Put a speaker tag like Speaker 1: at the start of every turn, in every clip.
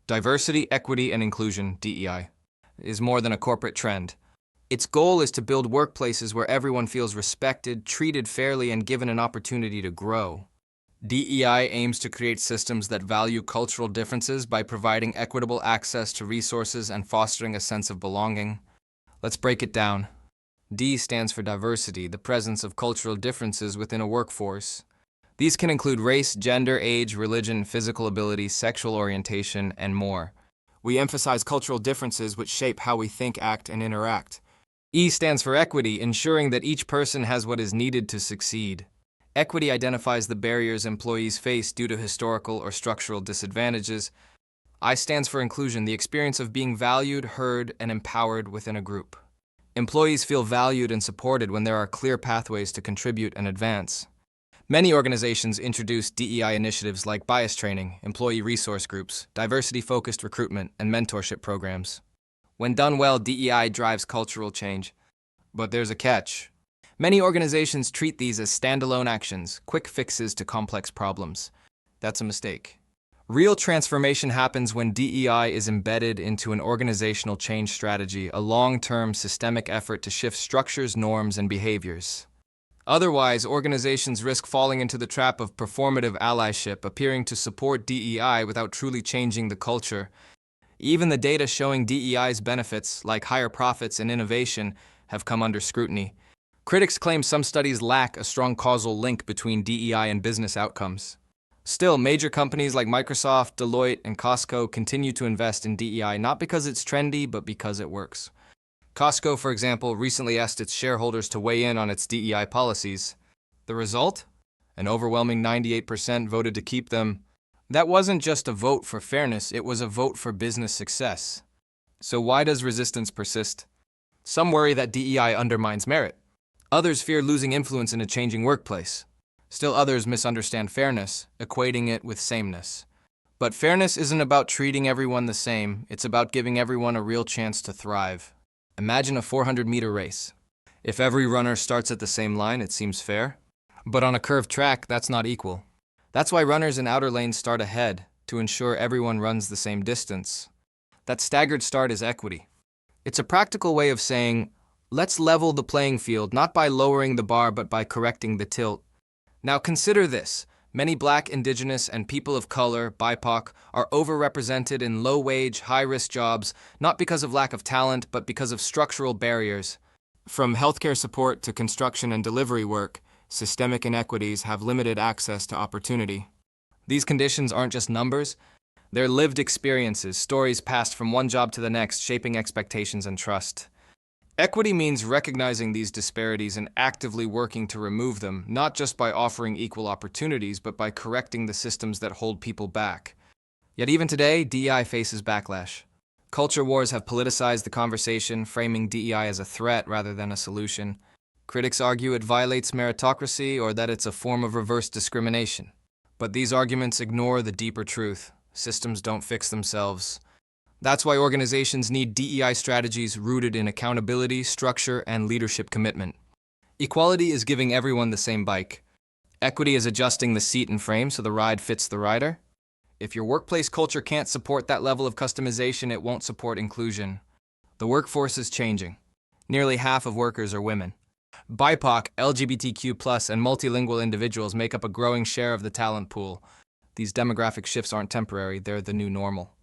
Speaker 1: Diversity, equity, and inclusion, DEI, is more than a corporate trend. Its goal is to build workplaces where everyone feels respected, treated fairly, and given an opportunity to grow. DEI aims to create systems that value cultural differences by providing equitable access to resources and fostering a sense of belonging. Let's break it down. D stands for diversity, the presence of cultural differences within a workforce. These can include race, gender, age, religion, physical ability, sexual orientation, and more. We emphasize cultural differences which shape how we think, act, and interact. E stands for equity, ensuring that each person has what is needed to succeed. Equity identifies the barriers employees face due to historical or structural disadvantages. I stands for inclusion, the experience of being valued, heard, and empowered within a group. Employees feel valued and supported when there are clear pathways to contribute and advance. Many organizations introduce DEI initiatives like bias training, employee resource groups, diversity-focused recruitment, and mentorship programs. When done well, DEI drives cultural change. But there's a catch. Many organizations treat these as standalone actions, quick fixes to complex problems. That's a mistake. Real transformation happens when DEI is embedded into an organizational change strategy, a long-term systemic effort to shift structures, norms, and behaviors. Otherwise, organizations risk falling into the trap of performative allyship, appearing to support DEI without truly changing the culture. Even the data showing DEI's benefits, like higher profits and innovation, have come under scrutiny. Critics claim some studies lack a strong causal link between DEI and business outcomes. Still, major companies like Microsoft, Deloitte, and Costco continue to invest in DEI not because it's trendy, but because it works. Costco, for example, recently asked its shareholders to weigh in on its DEI policies. The result? An overwhelming 98% voted to keep them. That wasn't just a vote for fairness, it was a vote for business success. So why does resistance persist? Some worry that DEI undermines merit. Others fear losing influence in a changing workplace. Still others misunderstand fairness, equating it with sameness. But fairness isn't about treating everyone the same, it's about giving everyone a real chance to thrive. Imagine a 400-meter race. If every runner starts at the same line, it seems fair. But on a curved track, that's not equal. That's why runners in outer lanes start ahead, to ensure everyone runs the same distance. That staggered start is equity. It's a practical way of saying, let's level the playing field, not by lowering the bar, but by correcting the tilt. Now consider this. Many Black, Indigenous, and people of color, BIPOC, are overrepresented in low-wage, high-risk jobs, not because of lack of talent, but because of structural barriers. From healthcare support to construction and delivery work, systemic inequities have limited access to opportunity. These conditions aren't just numbers, they're lived experiences, stories passed from one job to the next, shaping expectations and trust. Equity means recognizing these disparities and actively working to remove them, not just by offering equal opportunities, but by correcting the systems that hold people back. Yet even today, DEI faces backlash. Culture wars have politicized the conversation, framing DEI as a threat rather than a solution. Critics argue it violates meritocracy or that it's a form of reverse discrimination. But these arguments ignore the deeper truth. Systems don't fix themselves. That's why organizations need DEI strategies rooted in accountability, structure, and leadership commitment. Equality is giving everyone the same bike. Equity is adjusting the seat and frame so the ride fits the rider. If your workplace culture can't support that level of customization, it won't support inclusion. The workforce is changing. Nearly half of workers are women. BIPOC, LGBTQ+, and multilingual individuals make up a growing share of the talent pool. These demographic shifts aren't temporary, they're the new normal.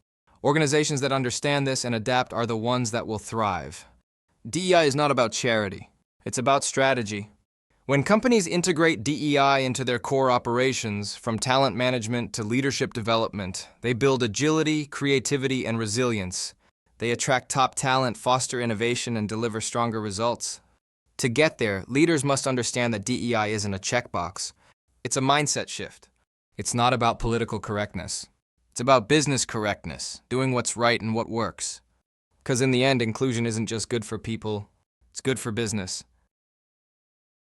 Speaker 1: Organizations that understand this and adapt are the ones that will thrive. DEI is not about charity. It's about strategy. When companies integrate DEI into their core operations, from talent management to leadership development, they build agility, creativity, and resilience. They attract top talent, foster innovation, and deliver stronger results. To get there, leaders must understand that DEI isn't a checkbox. It's a mindset shift. It's not about political correctness. It's about business correctness, doing what's right and what works. Because in the end, inclusion isn't just good for people, it's good for business.